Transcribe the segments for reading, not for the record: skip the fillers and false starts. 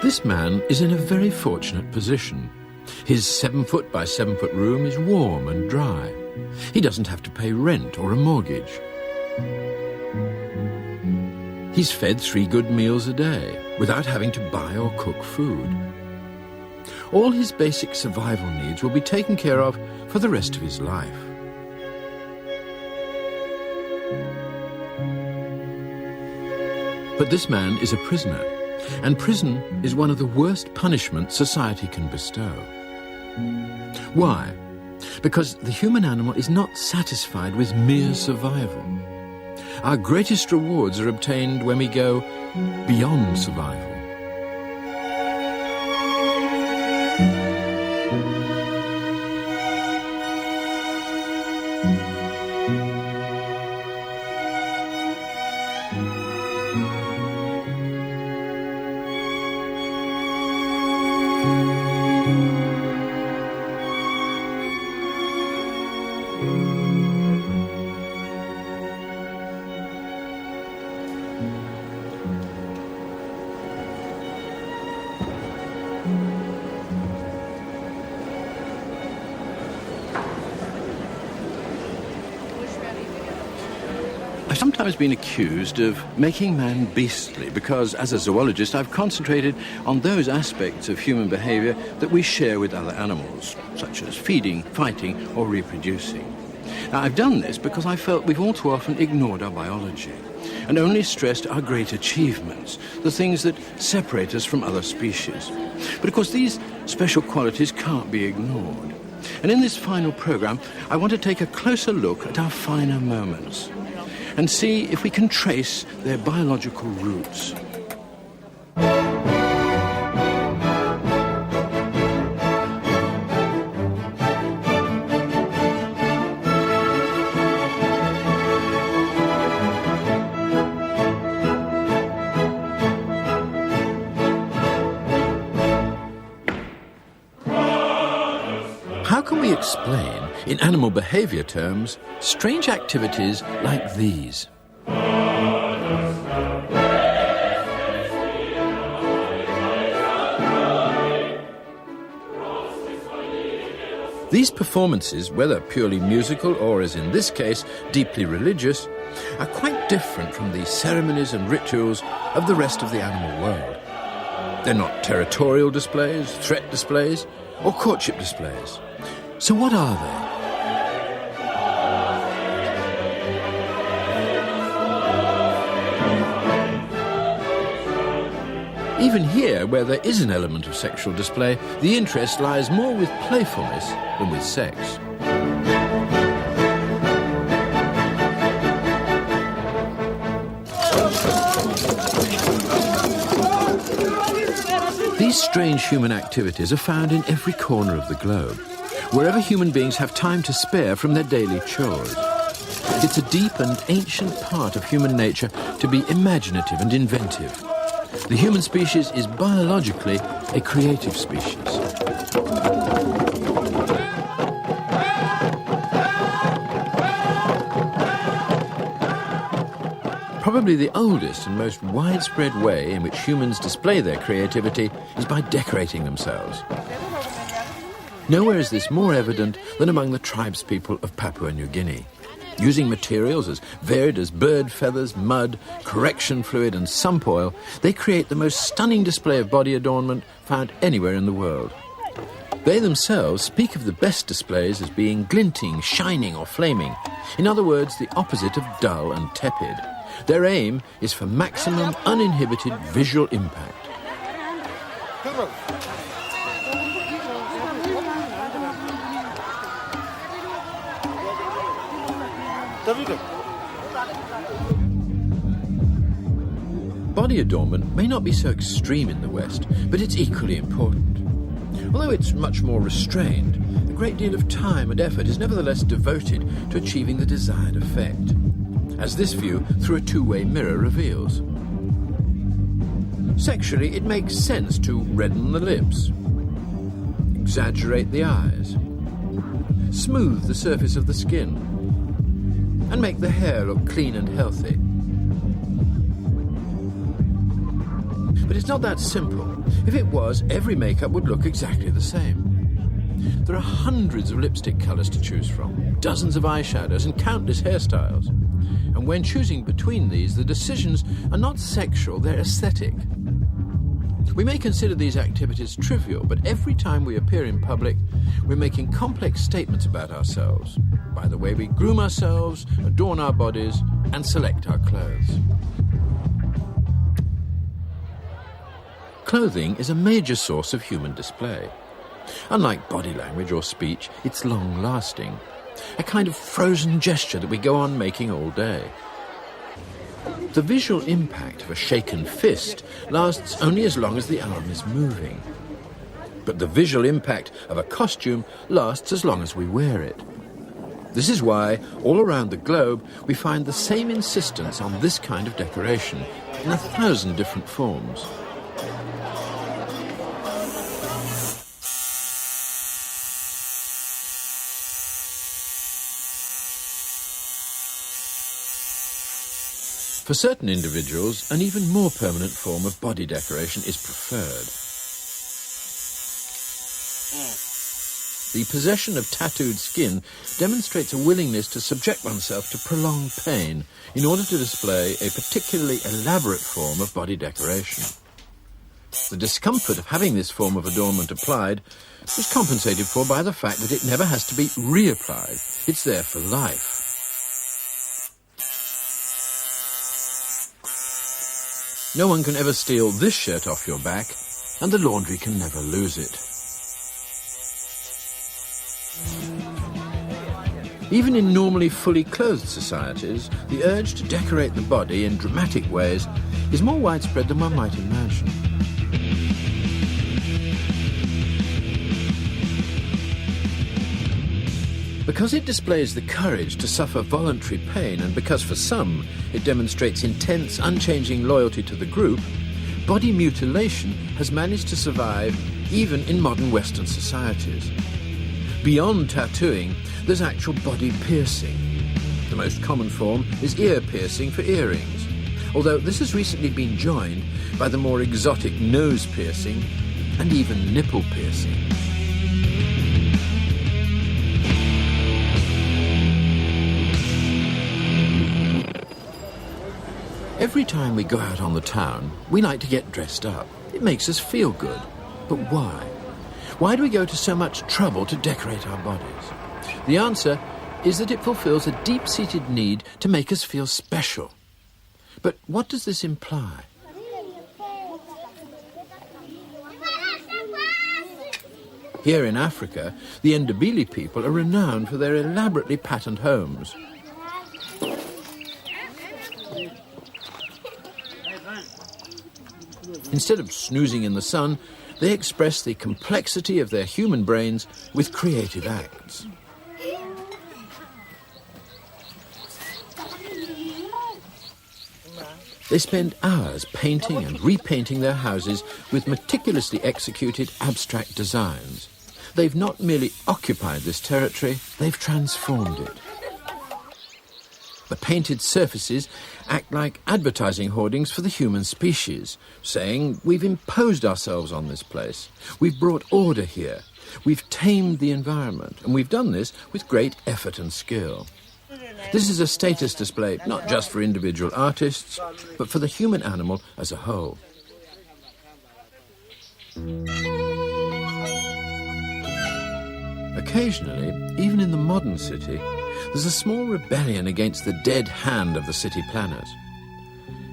This man is in a very fortunate position. His 7-foot by 7-foot room is warm and dry. He doesn't have to pay rent or a mortgage. He's fed 3 good meals a day without having to buy or cook food. All his basic survival needs will be taken care of for the rest of his life. But this man is a prisoner, and prison is one of the worst punishments society can bestow. Why? Because the human animal is not satisfied with mere survival. Our greatest rewards are obtained when we go beyond survival. I've sometimes been accused of making man beastly because, as a zoologist, I've concentrated on those aspects of human behavior that we share with other animals, such as feeding, fighting, or reproducing. Now, I've done this because I felt we've all too often ignored our biology and only stressed our great achievements, the things that separate us from other species. But of course, these special qualities can't be ignored. And in this final program, I want to take a closer look at our finer moments and see if we can trace their biological roots. How can we explain, in animal behavior terms, strange activities like these? These performances, whether purely musical or, as in this case, deeply religious, are quite different from the ceremonies and rituals of the rest of the animal world. They're not territorial displays, threat displays, or courtship displays. So what are they? Even here, where there is an element of sexual display, the interest lies more with playfulness than with sex. These strange human activities are found in every corner of the globe, wherever human beings have time to spare from their daily chores. It's a deep and ancient part of human nature to be imaginative and inventive. The human species is biologically a creative species. Probably the oldest and most widespread way in which humans display their creativity is by decorating themselves. Nowhere is this more evident than among the tribespeople of Papua New Guinea. Using materials as varied as bird feathers, mud, correction fluid and sump oil, they create the most stunning display of body adornment found anywhere in the world. They themselves speak of the best displays as being glinting, shining or flaming. In other words, the opposite of dull and tepid. Their aim is for maximum uninhibited visual impact. Body adornment may not be so extreme in the West, but it's equally important. Although it's much more restrained, a great deal of time and effort is nevertheless devoted to achieving the desired effect, as this view through a two-way mirror reveals. Sexually, it makes sense to redden the lips, exaggerate the eyes, smooth the surface of the skin, and make the hair look clean and healthy. But it's not that simple. If it was, every makeup would look exactly the same. There are hundreds of lipstick colours to choose from, dozens of eyeshadows and countless hairstyles. And when choosing between these, the decisions are not sexual, they're aesthetic. We may consider these activities trivial, but every time we appear in public, we're making complex statements about ourselves by the way we groom ourselves, adorn our bodies, and select our clothes. Clothing is a major source of human display. Unlike body language or speech, it's long-lasting, a kind of frozen gesture that we go on making all day. The visual impact of a shaken fist lasts only as long as the arm is moving. But the visual impact of a costume lasts as long as we wear it. This is why, all around the globe, we find the same insistence on this kind of decoration in 1,000 different forms. For certain individuals, an even more permanent form of body decoration is preferred. The possession of tattooed skin demonstrates a willingness to subject oneself to prolonged pain in order to display a particularly elaborate form of body decoration. The discomfort of having this form of adornment applied is compensated for by the fact that it never has to be reapplied. It's there for life. No one can ever steal this shirt off your back, and the laundry can never lose it. Even in normally fully clothed societies, the urge to decorate the body in dramatic ways is more widespread than one might imagine. Because it displays the courage to suffer voluntary pain, and because for some it demonstrates intense, unchanging loyalty to the group, body mutilation has managed to survive even in modern Western societies. Beyond tattooing, there's actual body piercing. The most common form is ear piercing for earrings, although this has recently been joined by the more exotic nose piercing and even nipple piercing. Every time we go out on the town, we like to get dressed up. It makes us feel good. But why? Why do we go to so much trouble to decorate our bodies? The answer is that it fulfills a deep-seated need to make us feel special. But what does this imply? Here in Africa, the Ndebele people are renowned for their elaborately patterned homes. Instead of snoozing in the sun, they express the complexity of their human brains with creative acts. They spend hours painting and repainting their houses with meticulously executed abstract designs. They've not merely occupied this territory, they've transformed it. The painted surfaces act like advertising hoardings for the human species, saying, we've imposed ourselves on this place, we've brought order here, we've tamed the environment, and we've done this with great effort and skill. This is a status display not just for individual artists, but for the human animal as a whole. Occasionally, even in the modern city, there's a small rebellion against the dead hand of the city planners,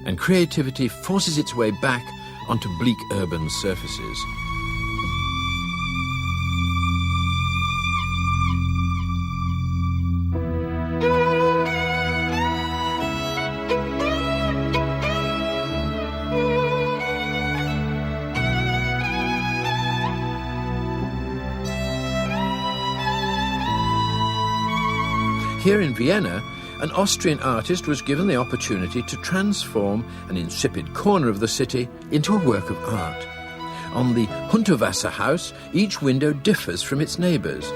and creativity forces its way back onto bleak urban surfaces. Here in Vienna, an Austrian artist was given the opportunity to transform an insipid corner of the city into a work of art. On the Hunterwasser house, each window differs from its neighbours.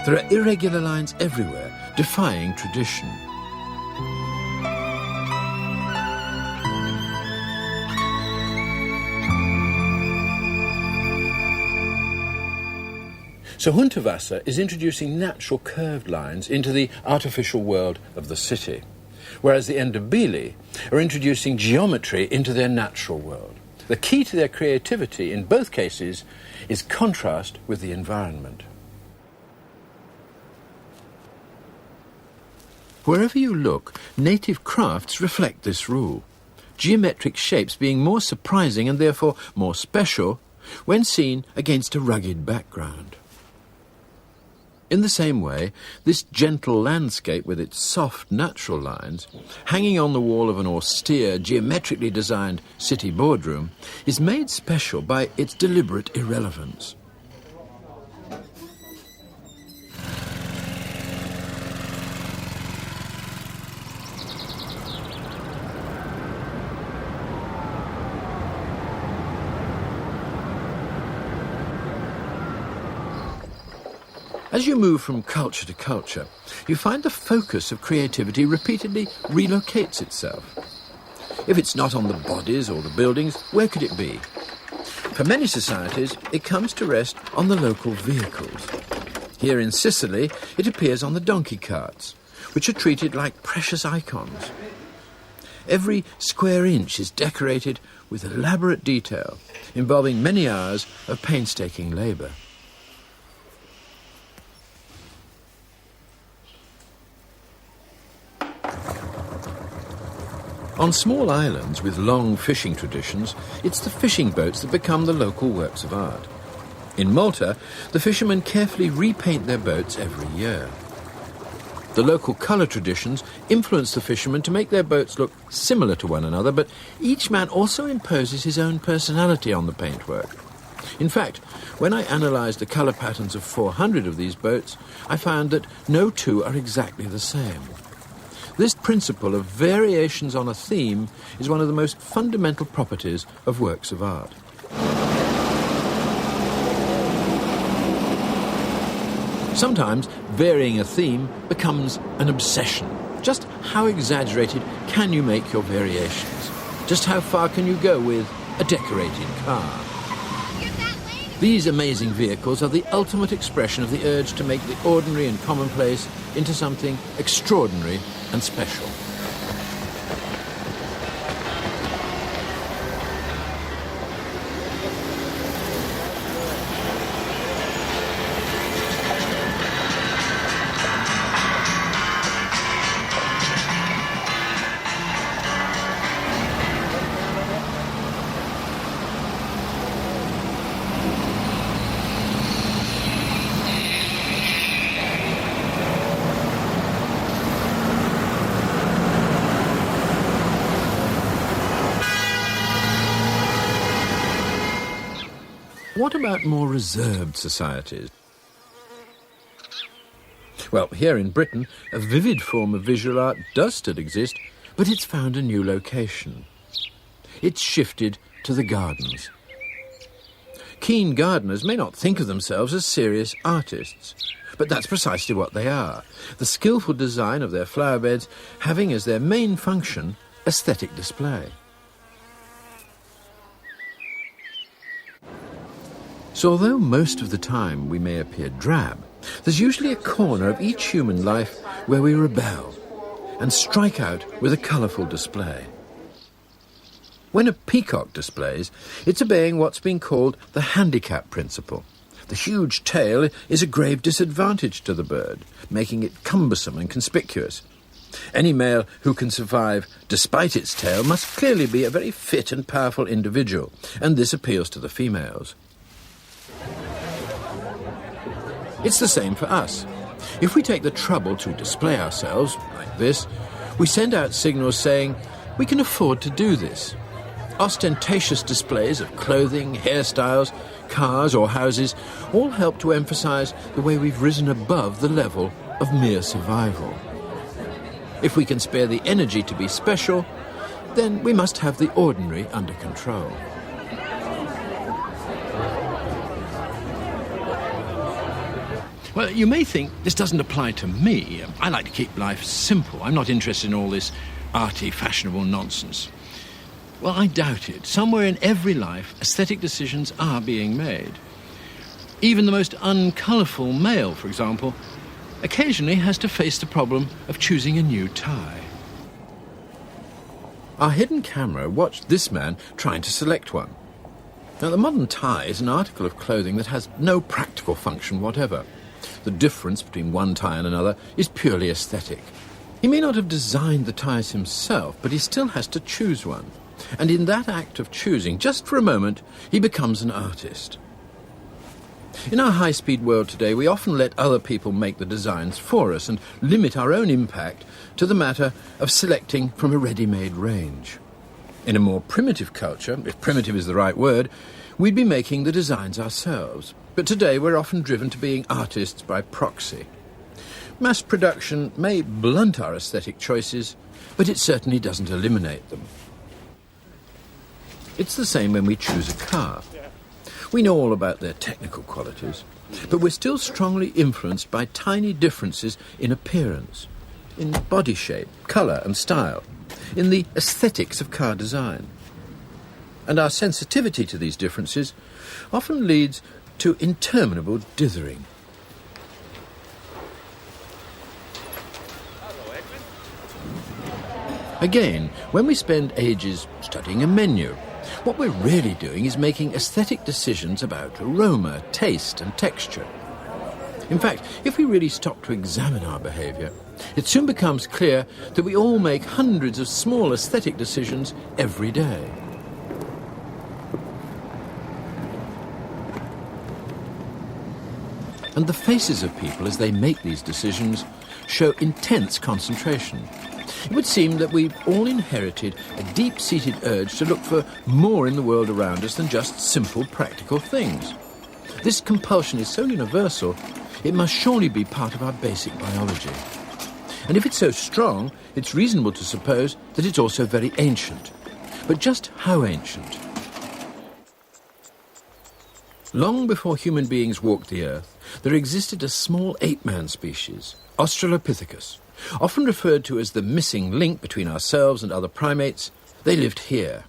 There are irregular lines everywhere, defying tradition. So Hundertwasser is introducing natural curved lines into the artificial world of the city, whereas the Endobili are introducing geometry into their natural world. The key to their creativity in both cases is contrast with the environment. Wherever you look, native crafts reflect this rule, geometric shapes being more surprising and therefore more special when seen against a rugged background. In the same way, this gentle landscape with its soft natural lines, hanging on the wall of an austere, geometrically designed city boardroom, is made special by its deliberate irrelevance. As you move from culture to culture, you find the focus of creativity repeatedly relocates itself. If it's not on the bodies or the buildings, where could it be? For many societies, it comes to rest on the local vehicles. Here in Sicily, it appears on the donkey carts, which are treated like precious icons. Every square inch is decorated with elaborate detail, involving many hours of painstaking labour. On small islands with long fishing traditions, it's the fishing boats that become the local works of art. In Malta, the fishermen carefully repaint their boats every year. The local colour traditions influence the fishermen to make their boats look similar to one another, but each man also imposes his own personality on the paintwork. In fact, when I analysed the colour patterns of 400 of these boats, I found that no two are exactly the same. This principle of variations on a theme is one of the most fundamental properties of works of art. Sometimes varying a theme becomes an obsession. Just how exaggerated can you make your variations? Just how far can you go with a decorated car? These amazing vehicles are the ultimate expression of the urge to make the ordinary and commonplace into something extraordinary and special. What about more reserved societies? Well, here in Britain, a vivid form of visual art does still exist, but it's found a new location. It's shifted to the gardens. Keen gardeners may not think of themselves as serious artists, but that's precisely what they are. The skillful design of their flower beds having as their main function aesthetic display. So although most of the time we may appear drab, there's usually a corner of each human life where we rebel and strike out with a colourful display. When a peacock displays, it's obeying what's been called the handicap principle. The huge tail is a grave disadvantage to the bird, making it cumbersome and conspicuous. Any male who can survive despite its tail must clearly be a very fit and powerful individual, and this appeals to the females. It's the same for us. If we take the trouble to display ourselves, like this, we send out signals saying, we can afford to do this. Ostentatious displays of clothing, hairstyles, cars or houses all help to emphasise the way we've risen above the level of mere survival. If we can spare the energy to be special, then we must have the ordinary under control. Well, you may think this doesn't apply to me. I like to keep life simple. I'm not interested in all this arty, fashionable nonsense. Well, I doubt it. Somewhere in every life, aesthetic decisions are being made. Even the most uncolourful male, for example, occasionally has to face the problem of choosing a new tie. Our hidden camera watched this man trying to select one. Now, the modern tie is an article of clothing that has no practical function whatever. The difference between one tie and another is purely aesthetic. He may not have designed the ties himself, but he still has to choose one. And in that act of choosing, just for a moment, he becomes an artist. In our high-speed world today, we often let other people make the designs for us and limit our own impact to the matter of selecting from a ready-made range. In a more primitive culture, if primitive is the right word, we'd be making the designs ourselves. But today we're often driven to being artists by proxy. Mass production may blunt our aesthetic choices, but it certainly doesn't eliminate them. It's the same when we choose a car. We know all about their technical qualities, but we're still strongly influenced by tiny differences in appearance, in body shape, colour and style, in the aesthetics of car design. And our sensitivity to these differences often leads to interminable dithering. Again, when we spend ages studying a menu, what we're really doing is making aesthetic decisions about aroma, taste and texture. In fact, if we really stop to examine our behaviour, it soon becomes clear that we all make hundreds of small aesthetic decisions every day. And the faces of people as they make these decisions show intense concentration. It would seem that we've all inherited a deep-seated urge to look for more in the world around us than just simple, practical things. This compulsion is so universal, it must surely be part of our basic biology. And if it's so strong, it's reasonable to suppose that it's also very ancient. But just how ancient? Long before human beings walked the earth, there existed a small ape-man species, Australopithecus. Often referred to as the missing link between ourselves and other primates. They lived here.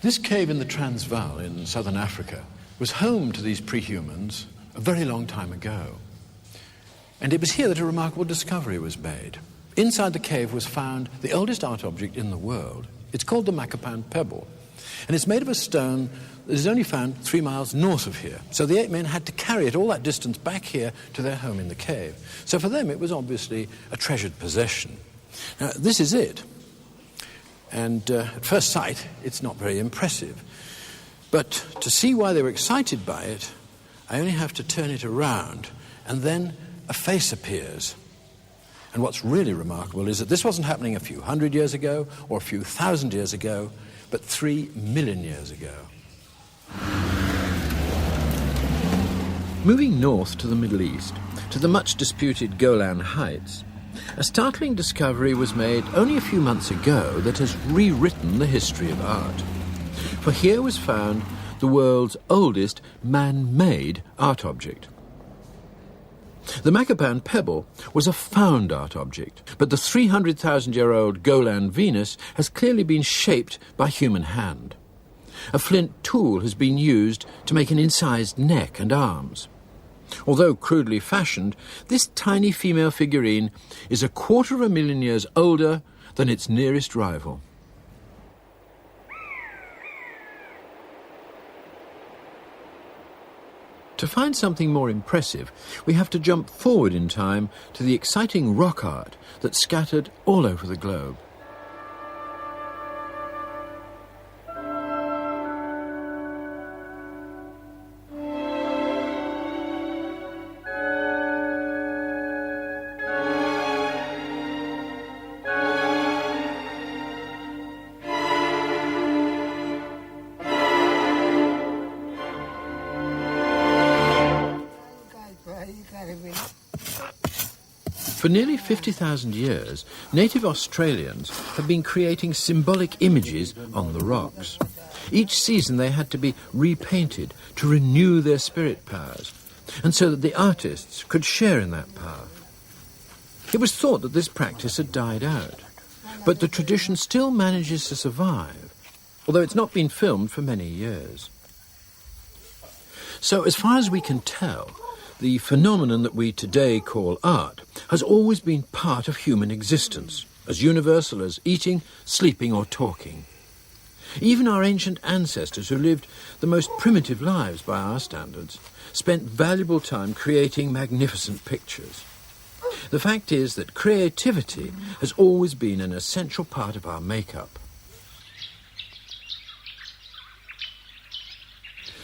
This cave in the Transvaal in southern Africa was home to these prehumans a very long time ago. And it was here that a remarkable discovery was made. Inside the cave was found the oldest art object in the world. It's called the Makapan Pebble. And it's made of a stone that is only found 3 miles north of here. So the ape men had to carry it all that distance back here to their home in the cave. So for them it was obviously a treasured possession. Now this is it. And at first sight it's not very impressive. But to see why they were excited by it, I only have to turn it around and then a face appears. And what's really remarkable is that this wasn't happening a few hundred years ago or a few thousand years ago, but 3 million years ago. Moving north to the Middle East, to the much-disputed Golan Heights, a startling discovery was made only a few months ago that has rewritten the history of art. For here was found the world's oldest man-made art object. The Makapan Pebble was a found art object, but the 300,000-year-old Golan Venus has clearly been shaped by human hand. A flint tool has been used to make an incised neck and arms. Although crudely fashioned, this tiny female figurine is 250,000 years older than its nearest rival. To find something more impressive, we have to jump forward in time to the exciting rock art that's scattered all over the globe. For nearly 50,000 years, native Australians have been creating symbolic images on the rocks. Each season they had to be repainted to renew their spirit powers, and so that the artists could share in that power. It was thought that this practice had died out, but the tradition still manages to survive, although it's not been filmed for many years. So as far as we can tell, the phenomenon that we today call art has always been part of human existence, as universal as eating, sleeping or talking. Even our ancient ancestors, who lived the most primitive lives by our standards, spent valuable time creating magnificent pictures. The fact is that creativity has always been an essential part of our makeup.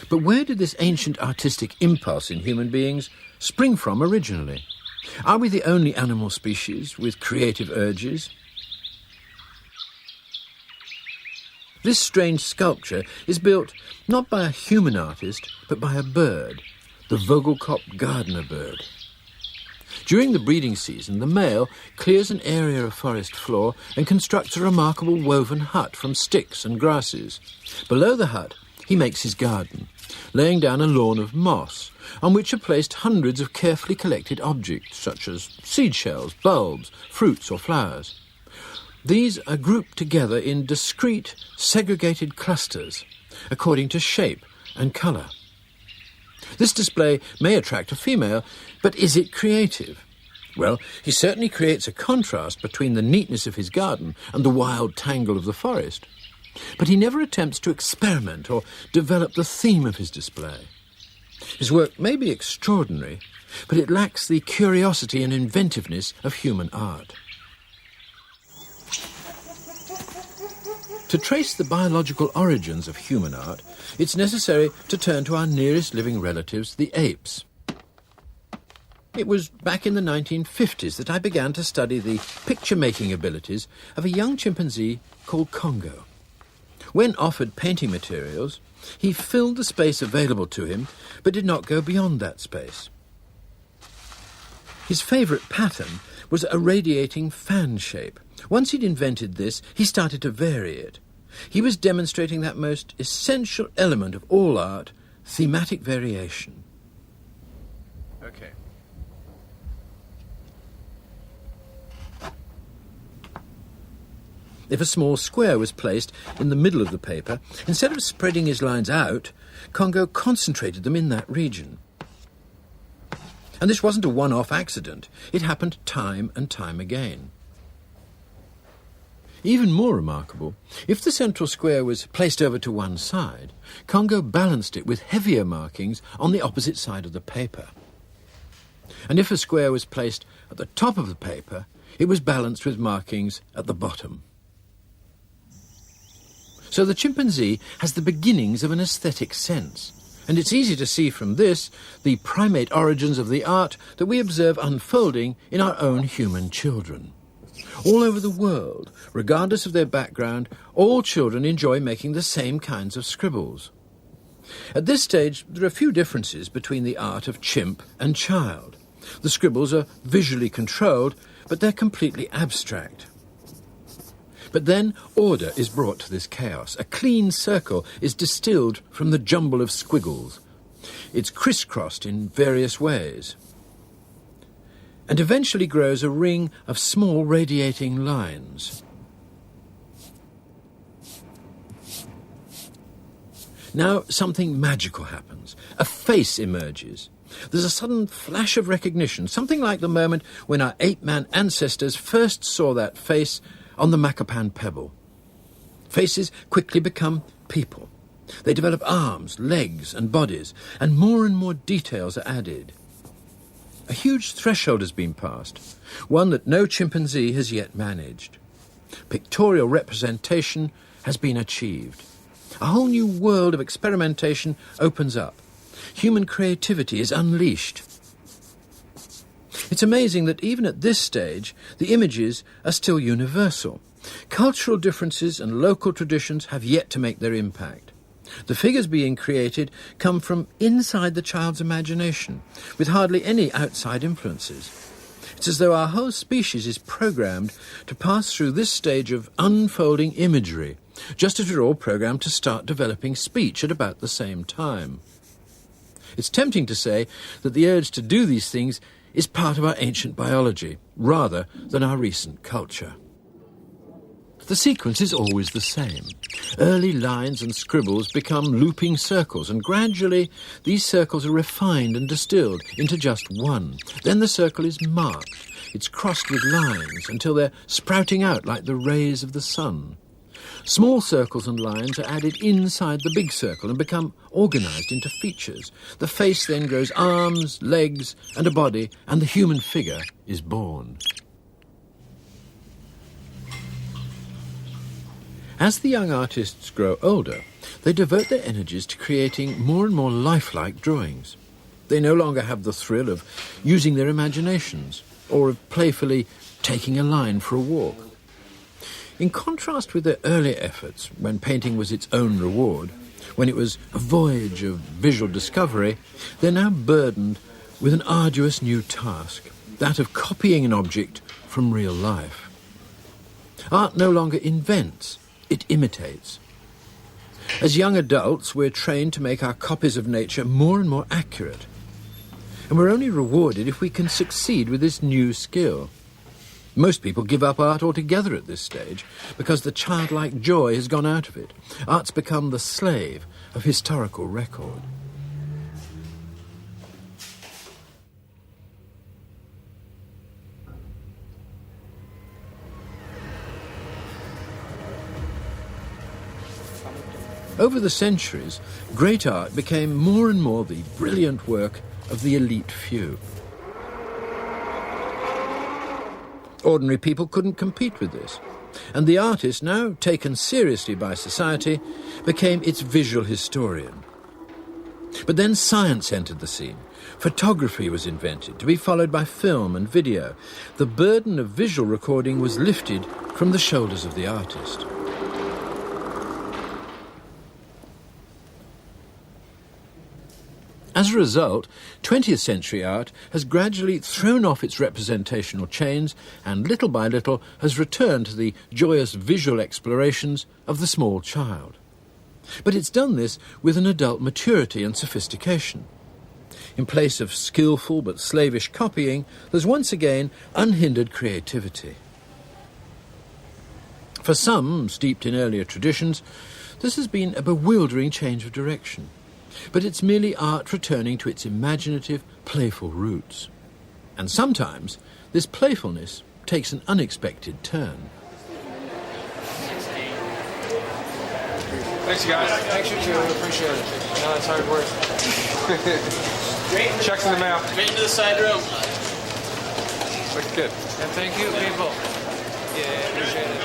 But where did this ancient artistic impulse in human beings spring from originally? Are we the only animal species with creative urges? This strange sculpture is built not by a human artist, but by a bird, the Vogelkop gardener bird. During the breeding season, the male clears an area of forest floor and constructs a remarkable woven hut from sticks and grasses. Below the hut, he makes his garden, laying down a lawn of moss, on which are placed hundreds of carefully collected objects, such as seed shells, bulbs, fruits or flowers. These are grouped together in discrete, segregated clusters, according to shape and colour. This display may attract a female, but is it creative? Well, he certainly creates a contrast between the neatness of his garden and the wild tangle of the forest. But he never attempts to experiment or develop the theme of his display. His work may be extraordinary, but it lacks the curiosity and inventiveness of human art. To trace the biological origins of human art, it's necessary to turn to our nearest living relatives, the apes. It was back in the 1950s that I began to study the picture-making abilities of a young chimpanzee called Congo. When offered painting materials, he filled the space available to him, but did not go beyond that space. His favourite pattern was a radiating fan shape. Once he'd invented this, he started to vary it. He was demonstrating that most essential element of all art, thematic variation. Okay. If a small square was placed in the middle of the paper, instead of spreading his lines out, Congo concentrated them in that region. And this wasn't a one-off accident. It happened time and time again. Even more remarkable, if the central square was placed over to one side, Congo balanced it with heavier markings on the opposite side of the paper. And if a square was placed at the top of the paper, it was balanced with markings at the bottom. So the chimpanzee has the beginnings of an aesthetic sense, and it's easy to see from this the primate origins of the art that we observe unfolding in our own human children. All over the world, regardless of their background, all children enjoy making the same kinds of scribbles. At this stage, there are few differences between the art of chimp and child. The scribbles are visually controlled, but they're completely abstract. But then order is brought to this chaos. A clean circle is distilled from the jumble of squiggles. It's crisscrossed in various ways, and eventually grows a ring of small radiating lines. Now something magical happens. A face emerges. There's a sudden flash of recognition, something like the moment when our ape-man ancestors first saw that face on the Macapan pebble. Faces quickly become people. They develop arms, legs and bodies, and more details are added. A huge threshold has been passed, one that no chimpanzee has yet managed. Pictorial representation has been achieved. A whole new world of experimentation opens up. Human creativity is unleashed. It's amazing that even at this stage, the images are still universal. Cultural differences and local traditions have yet to make their impact. The figures being created come from inside the child's imagination, with hardly any outside influences. It's as though our whole species is programmed to pass through this stage of unfolding imagery, just as we're all programmed to start developing speech at about the same time. It's tempting to say that the urge to do these things is part of our ancient biology, rather than our recent culture. The sequence is always the same. Early lines and scribbles become looping circles, and gradually these circles are refined and distilled into just one. Then the circle is marked. It's crossed with lines until they're sprouting out like the rays of the sun. Small circles and lines are added inside the big circle and become organised into features. The face then grows arms, legs and a body, and the human figure is born. As the young artists grow older, they devote their energies to creating more and more lifelike drawings. They no longer have the thrill of using their imaginations or of playfully taking a line for a walk. In contrast with their earlier efforts, when painting was its own reward, when it was a voyage of visual discovery, they're now burdened with an arduous new task, that of copying an object from real life. Art no longer invents, it imitates. As young adults, we're trained to make our copies of nature more and more accurate. And we're only rewarded if we can succeed with this new skill. Most people give up art altogether at this stage because the childlike joy has gone out of it. Art's become the slave of historical record. Over the centuries, great art became more and more the brilliant work of the elite few. Ordinary people couldn't compete with this, and the artist, now taken seriously by society, became its visual historian. But then science entered the scene. Photography was invented, to be followed by film and video. The burden of visual recording was lifted from the shoulders of the artist. As a result, 20th century art has gradually thrown off its representational chains and little by little has returned to the joyous visual explorations of the small child. But it's done this with an adult maturity and sophistication. In place of skillful but slavish copying, there's once again unhindered creativity. For some, steeped in earlier traditions, this has been a bewildering change of direction. But it's merely art returning to its imaginative, playful roots. And sometimes this playfulness takes an unexpected turn. Thanks, you guys. Thanks, you too. Appreciate it. No, that's hard work. Checks in the mail. Straight into the side room. Looks good. And thank you, people. Yeah, appreciate it.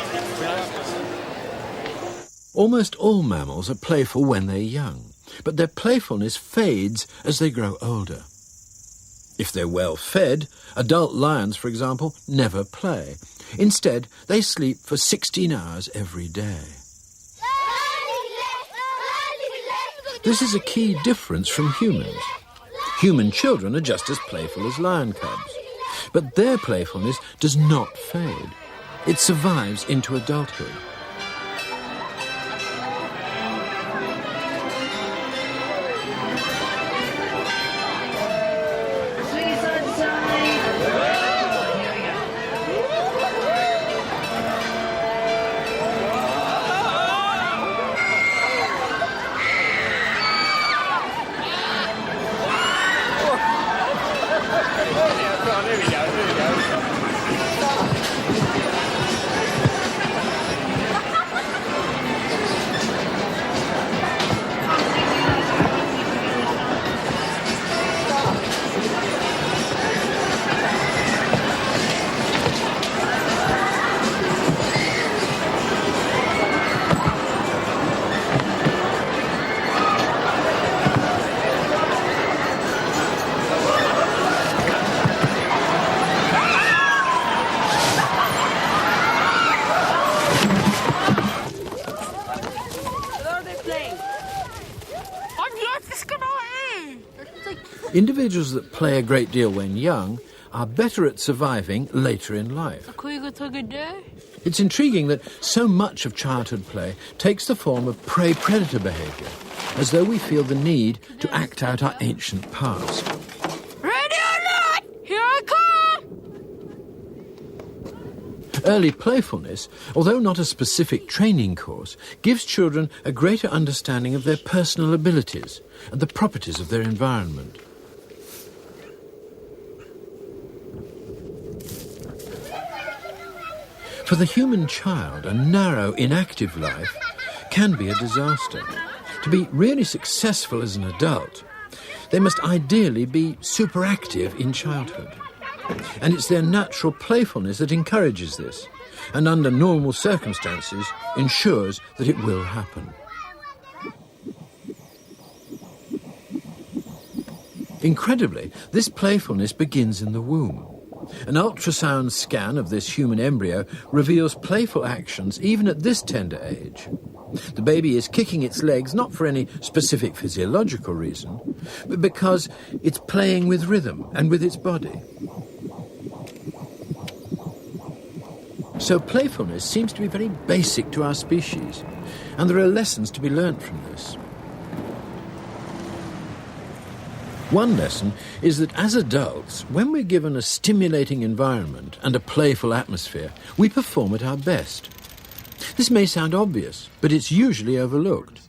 Almost all mammals are playful when they're young, but their playfulness fades as they grow older. If they're well fed, adult lions, for example, never play. Instead, they sleep for 16 hours every day. This is a key difference from humans. Human children are just as playful as lion cubs, but their playfulness does not fade. It survives into adulthood. Individuals that play a great deal when young are better at surviving later in life. It's intriguing that so much of childhood play takes the form of prey-predator behaviour, as though we feel the need to act out our ancient past. Ready or not, here I come! Early playfulness, although not a specific training course, gives children a greater understanding of their personal abilities and the properties of their environment. For the human child, a narrow, inactive life can be a disaster. To be really successful as an adult, they must ideally be superactive in childhood. And it's their natural playfulness that encourages this, and under normal circumstances ensures that it will happen. Incredibly, this playfulness begins in the womb. An ultrasound scan of this human embryo reveals playful actions even at this tender age. The baby is kicking its legs not for any specific physiological reason, but because it's playing with rhythm and with its body. So playfulness seems to be very basic to our species, and there are lessons to be learnt from this. One lesson is that as adults, when we're given a stimulating environment and a playful atmosphere, we perform at our best. This may sound obvious, but it's usually overlooked.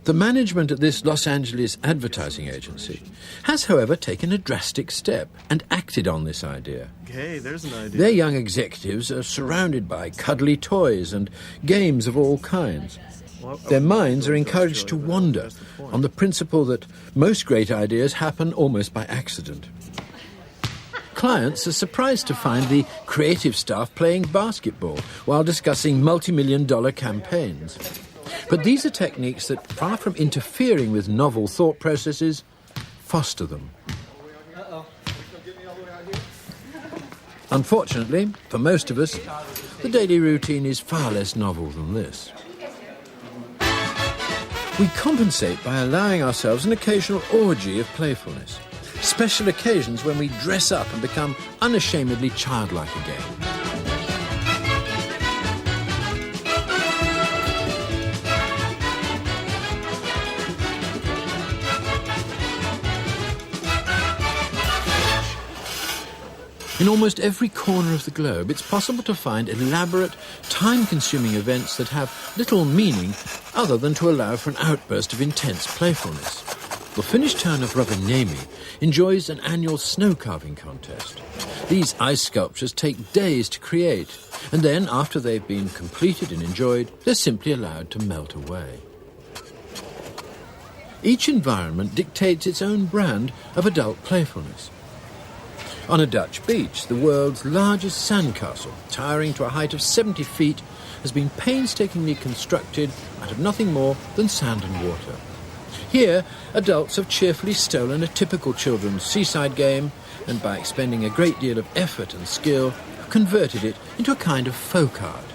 The management at this Los Angeles advertising agency has, however, taken a drastic step and acted on this idea. Hey, there's an idea. Their young executives are surrounded by cuddly toys and games of all kinds. Their minds are encouraged to wander on the principle that most great ideas happen almost by accident. Clients are surprised to find the creative staff playing basketball while discussing multi-million-dollar campaigns. But these are techniques that, far from interfering with novel thought processes, foster them. Unfortunately, for most of us, the daily routine is far less novel than this. We compensate by allowing ourselves an occasional orgy of playfulness, special occasions when we dress up and become unashamedly childlike again. In almost every corner of the globe, it's possible to find elaborate, time-consuming events that have little meaning other than to allow for an outburst of intense playfulness. The Finnish town of Rovaniemi enjoys an annual snow carving contest. These ice sculptures take days to create, and then, after they've been completed and enjoyed, they're simply allowed to melt away. Each environment dictates its own brand of adult playfulness. On a Dutch beach, the world's largest sandcastle, towering to a height of 70 feet, has been painstakingly constructed out of nothing more than sand and water. Here, adults have cheerfully stolen a typical children's seaside game and, by expending a great deal of effort and skill, have converted it into a kind of folk art.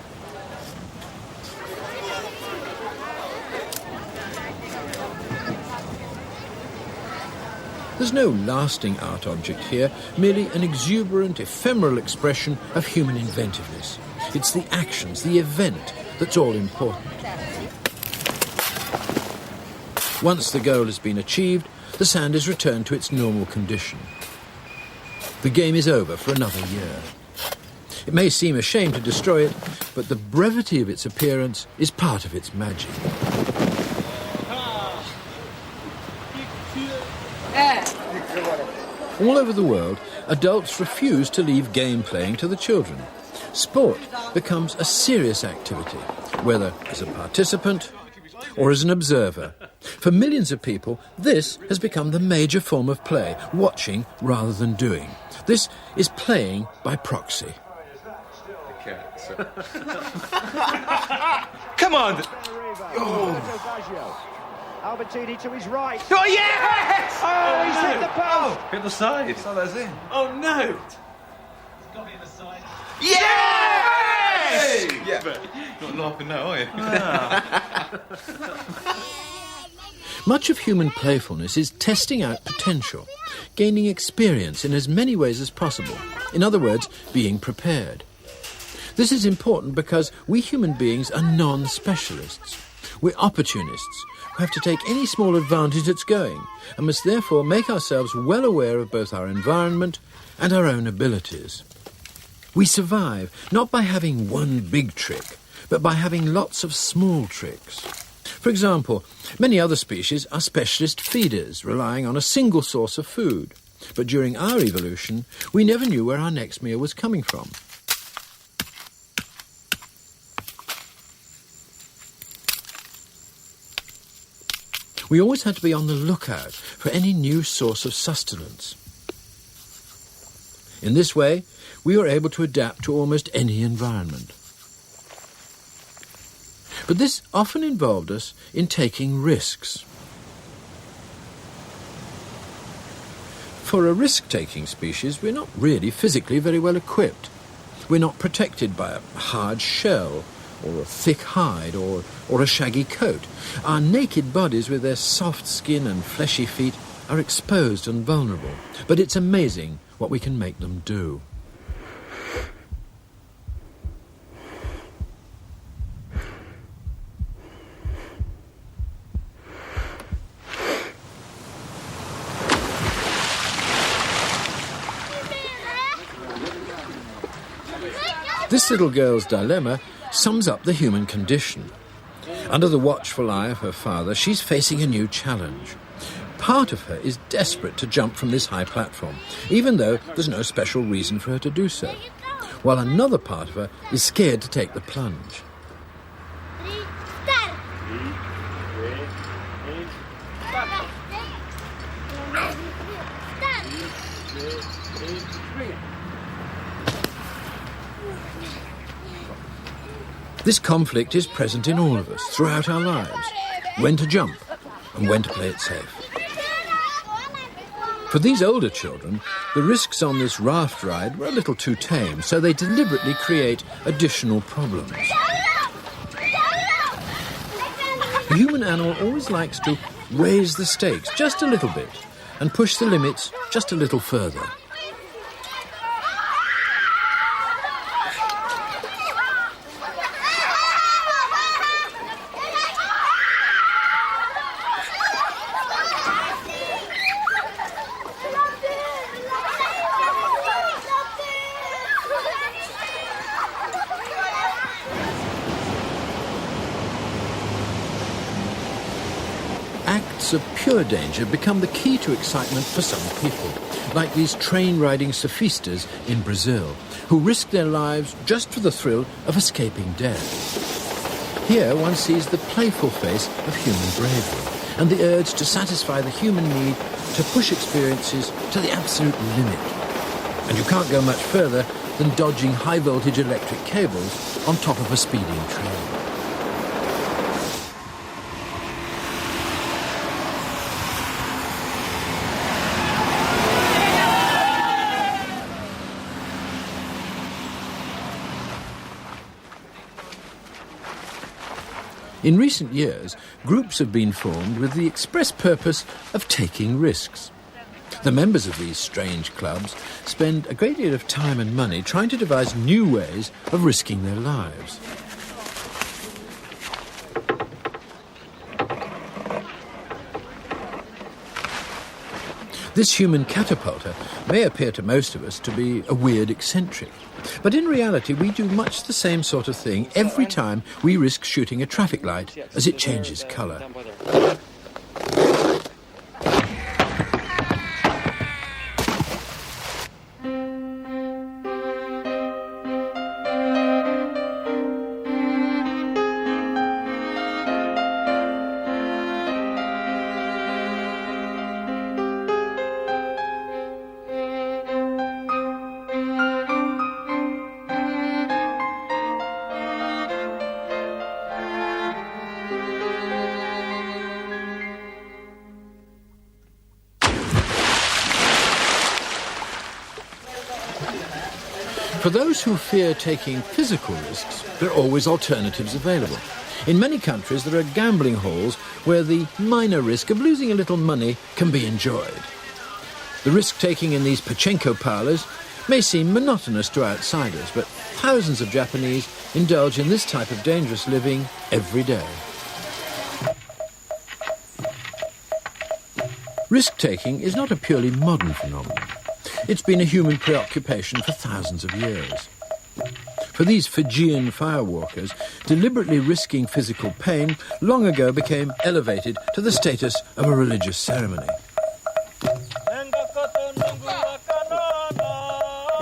There's no lasting art object here, merely an exuberant, ephemeral expression of human inventiveness. It's the actions, the event, that's all important. Once the goal has been achieved, the sand is returned to its normal condition. The game is over for another year. It may seem a shame to destroy it, but the brevity of its appearance is part of its magic. All over the world, adults refuse to leave game playing to the children. Sport becomes a serious activity, whether as a participant or as an observer. For millions of people, this has become the major form of play, watching rather than doing. This is playing by proxy. Come on! Oh. Albertini to his right. Oh, yes! Oh, he's hit the post. Hit the side. So that's in. Oh, no! It's got to be in the side. Yes! Yeah. But not laughing now, are you? Much of human playfulness is testing out potential, gaining experience in as many ways as possible. In other words, being prepared. This is important because we human beings are non-specialists. We're opportunists who have to take any small advantage that's going and must therefore make ourselves well aware of both our environment and our own abilities. We survive not by having one big trick, but by having lots of small tricks. For example, many other species are specialist feeders, relying on a single source of food. But during our evolution, we never knew where our next meal was coming from. We always had to be on the lookout for any new source of sustenance. In this way, we were able to adapt to almost any environment. But this often involved us in taking risks. For a risk-taking species, we're not really physically very well equipped. We're not protected by a hard shell, or a thick hide, or a shaggy coat. Our naked bodies with their soft skin and fleshy feet are exposed and vulnerable. But it's amazing what we can make them do. This little girl's dilemma sums up the human condition. Under the watchful eye of her father, she's facing a new challenge. Part of her is desperate to jump from this high platform, even though there's no special reason for her to do so, while another part of her is scared to take the plunge. This conflict is present in all of us throughout our lives. When to jump and when to play it safe. For these older children, the risks on this raft ride were a little too tame, so they deliberately create additional problems. The human animal always likes to raise the stakes just a little bit and push the limits just a little further. Acts of pure danger become the key to excitement for some people, like these train-riding sophistas in Brazil, who risk their lives just for the thrill of escaping death. Here one sees the playful face of human bravery and the urge to satisfy the human need to push experiences to the absolute limit. And you can't go much further than dodging high-voltage electric cables on top of a speeding train. In recent years, groups have been formed with the express purpose of taking risks. The members of these strange clubs spend a great deal of time and money trying to devise new ways of risking their lives. This human catapulter may appear to most of us to be a weird eccentric, but in reality we do much the same sort of thing every time we risk shooting a traffic light as it changes colour. For those who fear taking physical risks, there are always alternatives available. In many countries, there are gambling halls where the minor risk of losing a little money can be enjoyed. The risk-taking in these pachinko parlours may seem monotonous to outsiders, but thousands of Japanese indulge in this type of dangerous living every day. Risk-taking is not a purely modern phenomenon. It's been a human preoccupation for thousands of years. For these Fijian firewalkers, deliberately risking physical pain long ago became elevated to the status of a religious ceremony.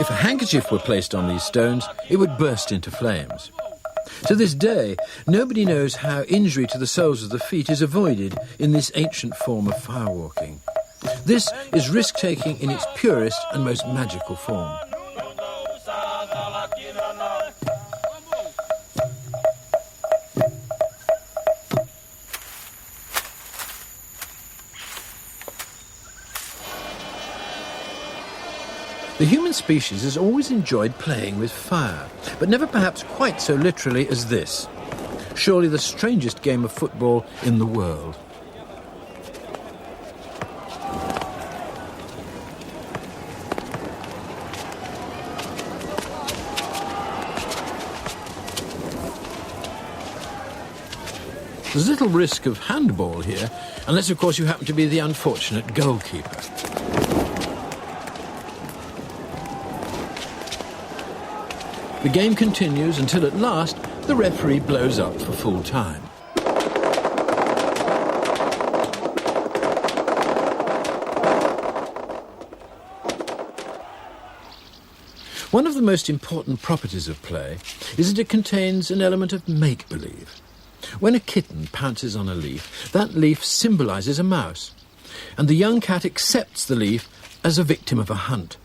If a handkerchief were placed on these stones, it would burst into flames. To this day, nobody knows how injury to the soles of the feet is avoided in this ancient form of firewalking. This is risk-taking in its purest and most magical form. The human species has always enjoyed playing with fire, but never perhaps quite so literally as this. Surely the strangest game of football in the world. There's little risk of handball here, unless of course you happen to be the unfortunate goalkeeper. The game continues until at last the referee blows up for full time. One of the most important properties of play is that it contains an element of make-believe. When a kitten pounces on a leaf, that leaf symbolises a mouse, and the young cat accepts the leaf as a victim of a hunt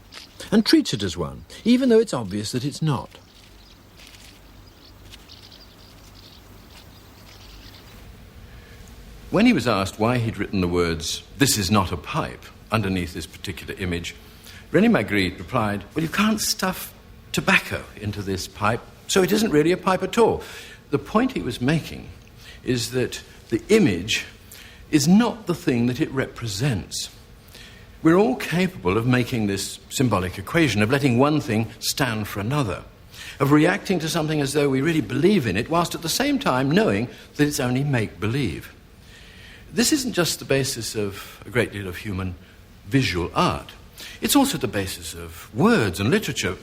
and treats it as one, even though it's obvious that it's not. When he was asked why he'd written the words, "This is not a pipe," underneath this particular image, René Magritte replied, "Well, you can't stuff tobacco into this pipe, so it isn't really a pipe at all." The point he was making is that the image is not the thing that it represents. We're all capable of making this symbolic equation, of letting one thing stand for another, of reacting to something as though we really believe in it, whilst at the same time knowing that it's only make-believe. This isn't just the basis of a great deal of human visual art. It's also the basis of words and literature.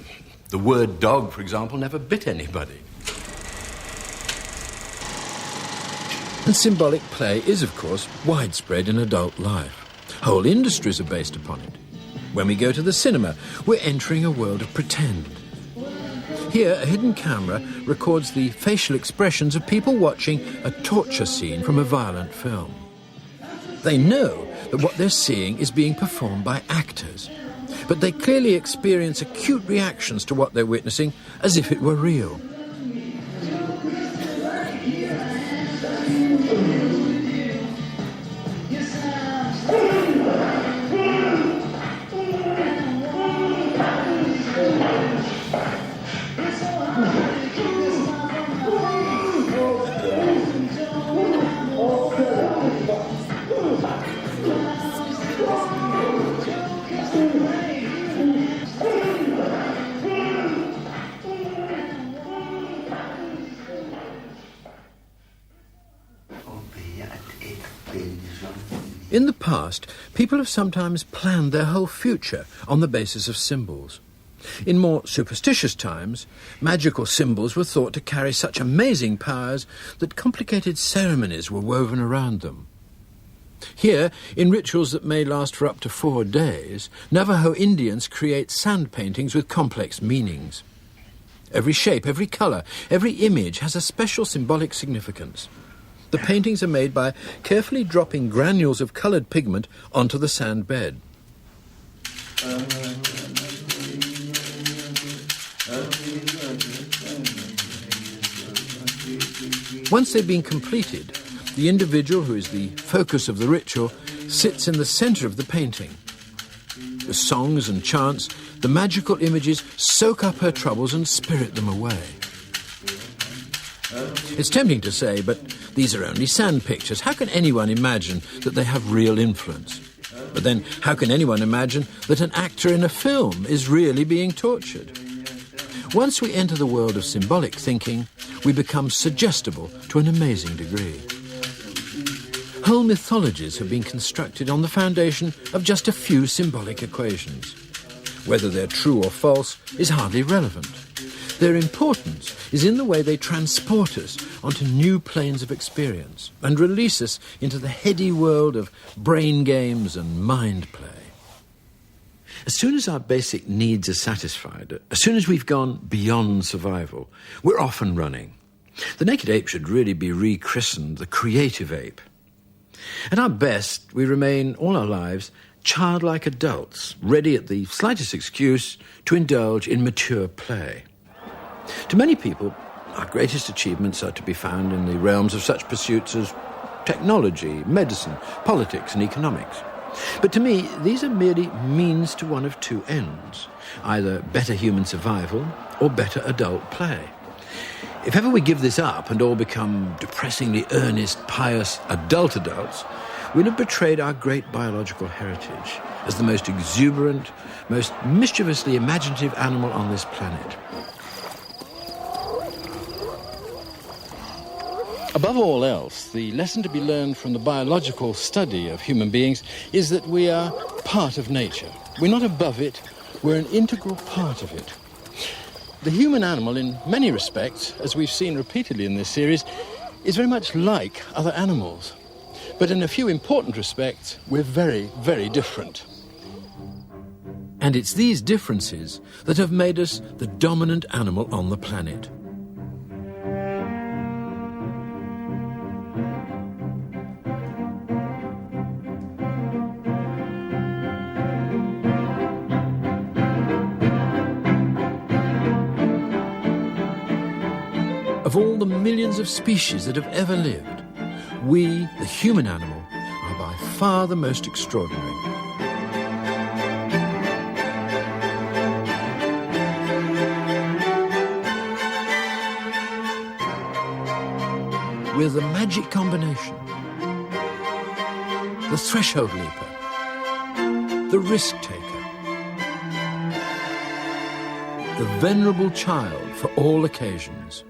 The word dog, for example, never bit anybody. And symbolic play is, of course, widespread in adult life. Whole industries are based upon it. When we go to the cinema, we're entering a world of pretend. Here, a hidden camera records the facial expressions of people watching a torture scene from a violent film. They know that what they're seeing is being performed by actors, but they clearly experience acute reactions to what they're witnessing as if it were real. In the past, people have sometimes planned their whole future on the basis of symbols. In more superstitious times, magical symbols were thought to carry such amazing powers that complicated ceremonies were woven around them. Here, in rituals that may last for up to 4 days, Navajo Indians create sand paintings with complex meanings. Every shape, every colour, every image has a special symbolic significance. The paintings are made by carefully dropping granules of coloured pigment onto the sand bed. Once they've been completed, the individual who is the focus of the ritual sits in the centre of the painting. With songs and chants, the magical images soak up her troubles and spirit them away. It's tempting to say, but these are only sand pictures. How can anyone imagine that they have real influence? But then, how can anyone imagine that an actor in a film is really being tortured? Once we enter the world of symbolic thinking, we become suggestible to an amazing degree. Whole mythologies have been constructed on the foundation of just a few symbolic equations. Whether they're true or false is hardly relevant. Their importance is in the way they transport us onto new planes of experience and release us into the heady world of brain games and mind play. As soon as our basic needs are satisfied, as soon as we've gone beyond survival, we're off and running. The naked ape should really be rechristened the creative ape. At our best, we remain all our lives childlike adults, ready at the slightest excuse to indulge in mature play. To many people, our greatest achievements are to be found in the realms of such pursuits as technology, medicine, politics and economics. But to me, these are merely means to one of two ends, either better human survival or better adult play. If ever we give this up and all become depressingly earnest, pious adults, we'll have betrayed our great biological heritage as the most exuberant, most mischievously imaginative animal on this planet. Above all else, the lesson to be learned from the biological study of human beings is that we are part of nature. We're not above it, we're an integral part of it. The human animal, in many respects, as we've seen repeatedly in this series, is very much like other animals. But in a few important respects, we're very, very different. And it's these differences that have made us the dominant animal on the planet. Of all the millions of species that have ever lived, we, the human animal, are by far the most extraordinary. We're the magic combination, the threshold leaper, the risk taker, the venerable child for all occasions.